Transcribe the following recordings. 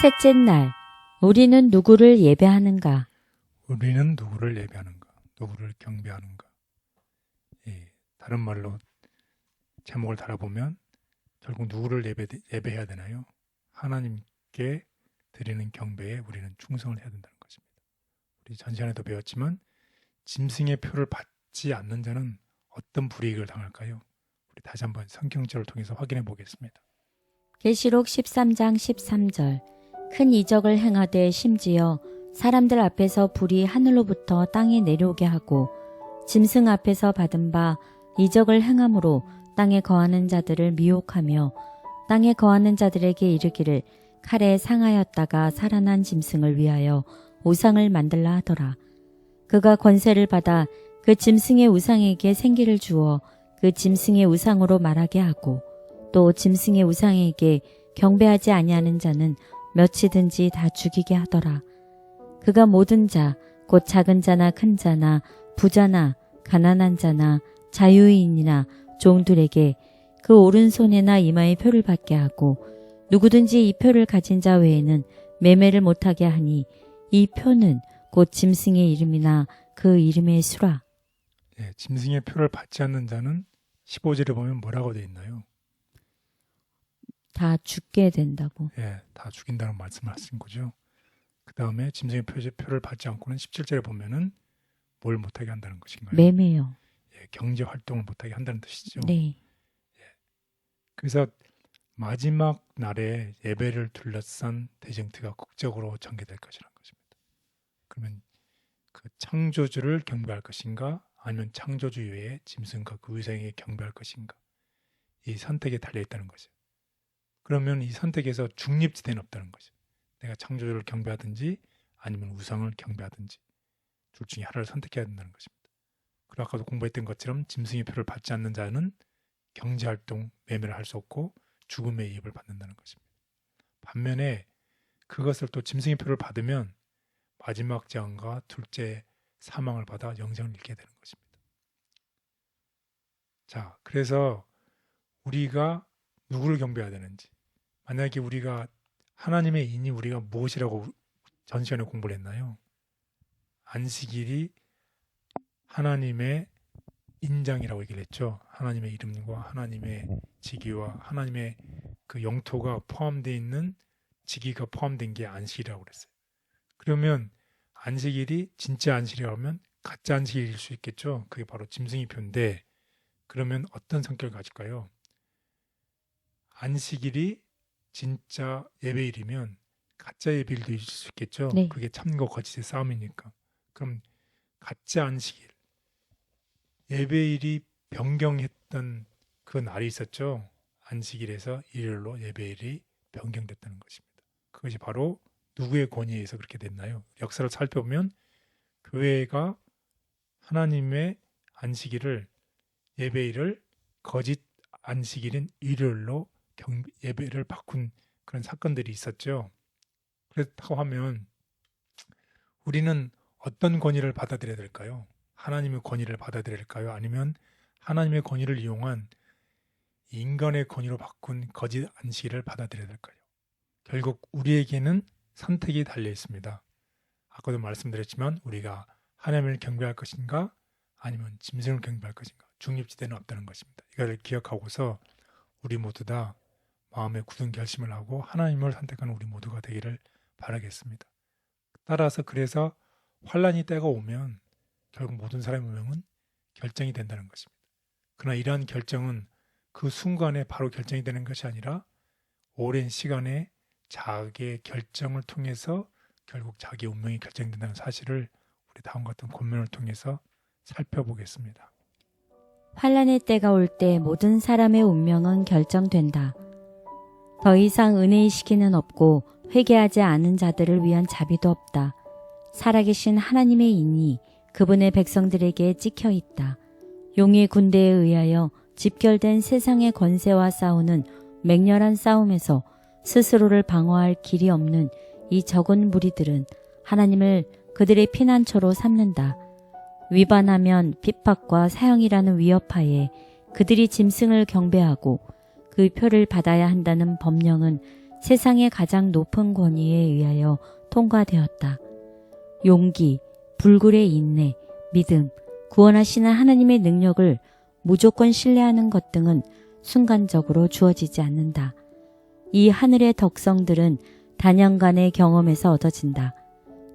셋째 날, 우리는 누구를 예배하는가? 우리는 누구를 예배하는가? 누구를 경배하는가? 다른 말로 제목을 달아보면 결국 누구를 예배해야 되나요? 하나님께 드리는 경배에 우리는 충성을 해야 된다는 것입니다. 우리 전 시간에도 배웠지만 짐승의 표를 받지 않는 자는 어떤 불이익을 당할까요? 우리 다시 한번 성경절을 통해서 확인해 보겠습니다. 계시록 13장 13절. 큰 이적을 행하되 심지어 사람들 앞에서 불이 하늘로부터 땅에 내려오게 하고 짐승 앞에서 받은 바 이적을 행함으로 땅에 거하는 자들을 미혹하며 땅에 거하는 자들에게 이르기를 칼에 상하였다가 살아난 짐승을 위하여 우상을 만들라 하더라. 그가 권세를 받아 그 짐승의 우상에게 생기를 주어 그 짐승의 우상으로 말하게 하고 또 짐승의 우상에게 경배하지 아니하는 자는 몇이든지 다 죽이게 하더라. 그가 모든 자, 곧 작은 자나 큰 자나 부자나 가난한 자나 자유인이나 종들에게 그 오른손에나 이마에 표를 받게 하고 누구든지 이 표를 가진 자 외에는 매매를 못하게 하니 이 표는 곧 짐승의 이름이나 그 이름의 수라. 짐승의 표를 받지 않는 자는 15절에 보면 뭐라고 되어 있나요? 다 죽게 된다고. 다 죽인다는 말씀을 하신 거죠. 그 다음에 짐승의 표를 받지 않고는 17절에 보면은 뭘 못하게 한다는 것인가요? 매매요. 경제 활동을 못하게 한다는 뜻이죠. 네. 그래서 마지막 날에 예배를 둘러싼 대쟁투가 극적으로 전개될 것이라는 것입니다. 그러면 그 창조주를 경배할 것인가 아니면 창조주 외에 짐승과 그 위생에 경배할 것인가 이 선택에 달려있다는 거죠. 그러면 이 선택에서 중립지대는 없다는 거죠. 내가 창조주를 경배하든지 아니면 우상을 경배하든지 둘 중에 하나를 선택해야 된다는 것입니다. 그리고 아까도 공부했던 것처럼 짐승의 표를 받지 않는 자는 경제활동, 매매를 할 수 없고 죽음의 이입을 받는다는 것입니다. 반면에 그것을 또 짐승의 표를 받으면 마지막 재앙과 둘째 사망을 받아 영생을 잃게 되는 것입니다. 자, 그래서 우리가 누구를 경배해야 되는지, 만약에 우리가 하나님의 인이 우리가 무엇이라고 전 시간에 공부를 했나요? 안식일이 하나님의 인장이라고 얘기를 했죠. 하나님의 이름과 하나님의 직위와 하나님의 그 영토가 포함되어 있는 직위가 포함된 게 안식이라고 그랬어요. 그러면 안식일이 진짜 안식이라고 하면 가짜 안식일일 수 있겠죠. 그게 바로 짐승의 표인데 그러면 어떤 성격을 가질까요? 안식일이 진짜 예배일이면 가짜 예배일도 있을 수 있겠죠. 네. 그게 참과 거짓의 싸움이니까. 그럼 가짜 안식일, 예배일이 변경했던 그 날이 있었죠. 안식일에서 일요일로 예배일이 변경됐다는 것입니다. 그것이 바로 누구의 권위에 의해서 그렇게 됐나요? 역사를 살펴보면 교회가 하나님의 안식일을 예배일을 거짓 안식일인 일요일로 예배를 바꾼 그런 사건들이 있었죠. 그렇다고 하면 우리는 어떤 권위를 받아들여야 될까요? 하나님의 권위를 받아들여야 될까요? 아니면 하나님의 권위를 이용한 인간의 권위로 바꾼 거짓 안식일을 받아들여야 될까요? 결국 우리에게는 선택이 달려 있습니다. 아까도 말씀드렸지만 우리가 하나님을 경배할 것인가 아니면 짐승을 경배할 것인가 중립지대는 없다는 것입니다. 이걸 기억하고서 우리 모두 다 마음에 굳은 결심을 하고 하나님을 선택하는 우리 모두가 되기를 바라겠습니다. 따라서 그래서 환난이 때가 오면 결국 모든 사람의 운명은 결정이 된다는 것입니다. 그러나 이러한 결정은 그 순간에 바로 결정이 되는 것이 아니라 오랜 시간에 자기의 결정을 통해서 결국 자기의 운명이 결정된다는 사실을 우리 다음과 같은 권면을 통해서 살펴보겠습니다. 환란의 때가 올 때 모든 사람의 운명은 결정된다. 더 이상 은혜의 시기는 없고 회개하지 않은 자들을 위한 자비도 없다. 살아계신 하나님의 인이 그분의 백성들에게 찍혀 있다. 용의 군대에 의하여 집결된 세상의 권세와 싸우는 맹렬한 싸움에서 스스로를 방어할 길이 없는 이 적은 무리들은 하나님을 그들의 피난처로 삼는다. 위반하면 핍박과 사형이라는 위협하에 그들이 짐승을 경배하고 그 표를 받아야 한다는 법령은 세상의 가장 높은 권위에 의하여 통과되었다. 용기, 불굴의 인내, 믿음, 구원하시는 하나님의 능력을 무조건 신뢰하는 것 등은 순간적으로 주어지지 않는다. 이 하늘의 덕성들은 단연간의 경험에서 얻어진다.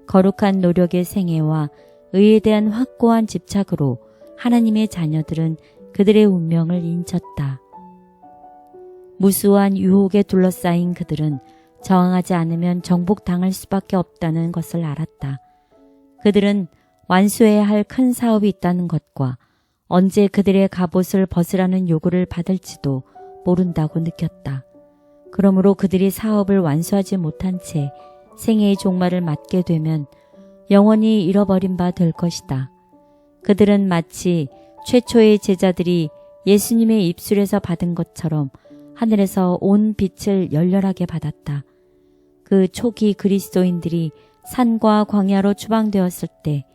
거룩한 노력의 생애와 의에 대한 확고한 집착으로 하나님의 자녀들은 그들의 운명을 인쳤다. 무수한 유혹에 둘러싸인 그들은 저항하지 않으면 정복당할 수밖에 없다는 것을 알았다. 그들은 완수해야 할 큰 사업이 있다는 것과 언제 그들의 갑옷을 벗으라는 요구를 받을지도 모른다고 느꼈다. 그러므로 그들이 사업을 완수하지 못한 채 생애의 종말을 맞게 되면 영원히 잃어버린 바 될 것이다. 그들은 마치 최초의 제자들이 예수님의 입술에서 받은 것처럼 하늘에서 온 빛을 열렬하게 받았다. 그 초기 그리스도인들이 산과 광야로 추방되었을 때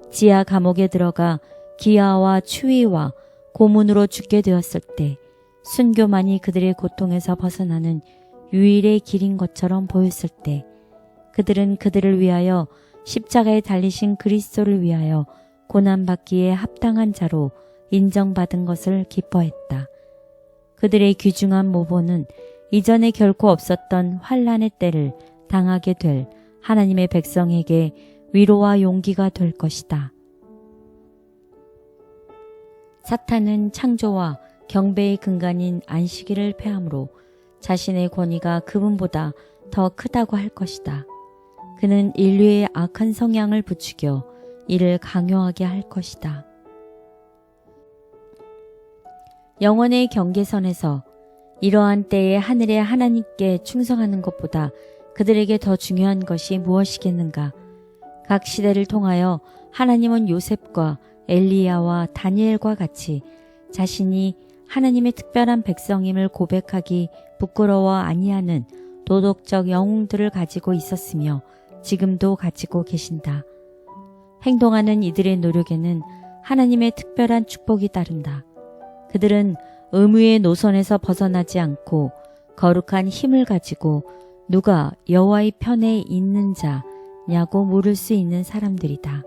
지하 감옥에 들어가 기아와 추위와 고문으로 죽게 되었을 때 순교만이 그들의 고통에서 벗어나는 유일의 길인 것처럼 보였을 때 그들은 그들을 위하여 십자가에 달리신 그리스도를 위하여 고난받기에 합당한 자로 인정받은 것을 기뻐했다. 그들의 귀중한 모본은 이전에 결코 없었던 환난의 때를 당하게 될 하나님의 백성에게 위로와 용기가 될 것이다. 사탄은 창조와 경배의 근간인 안식일을 폐함으로 자신의 권위가 그분보다 더 크다고 할 것이다. 그는 인류의 악한 성향을 부추겨 이를 강요하게 할 것이다. 영원의 경계선에서 이러한 때에 하늘의 하나님께 충성하는 것보다 그들에게 더 중요한 것이 무엇이겠는가? 각 시대를 통하여 하나님은 요셉과 엘리야와 다니엘과 같이 자신이 하나님의 특별한 백성임을 고백하기 부끄러워 아니하는 도덕적 영웅들을 가지고 있었으며 지금도 가지고 계신다. 행동하는 이들의 노력에는 하나님의 특별한 축복이 따른다. 그들은 의무의 노선에서 벗어나지 않고 거룩한 힘을 가지고 누가 여호와의 편에 있는 자냐고 물을 수 있는 사람들이다.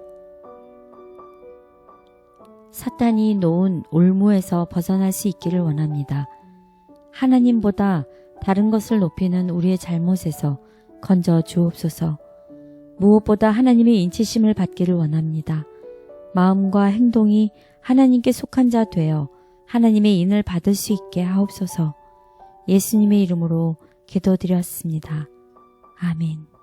사탄이 놓은 올무에서 벗어날 수 있기를 원합니다. 하나님보다 다른 것을 높이는 우리의 잘못에서 건져 주옵소서. 무엇보다 하나님의 인치심을 받기를 원합니다. 마음과 행동이 하나님께 속한 자 되어 하나님의 인을 받을 수 있게 하옵소서. 예수님의 이름으로 기도드렸습니다. 아멘.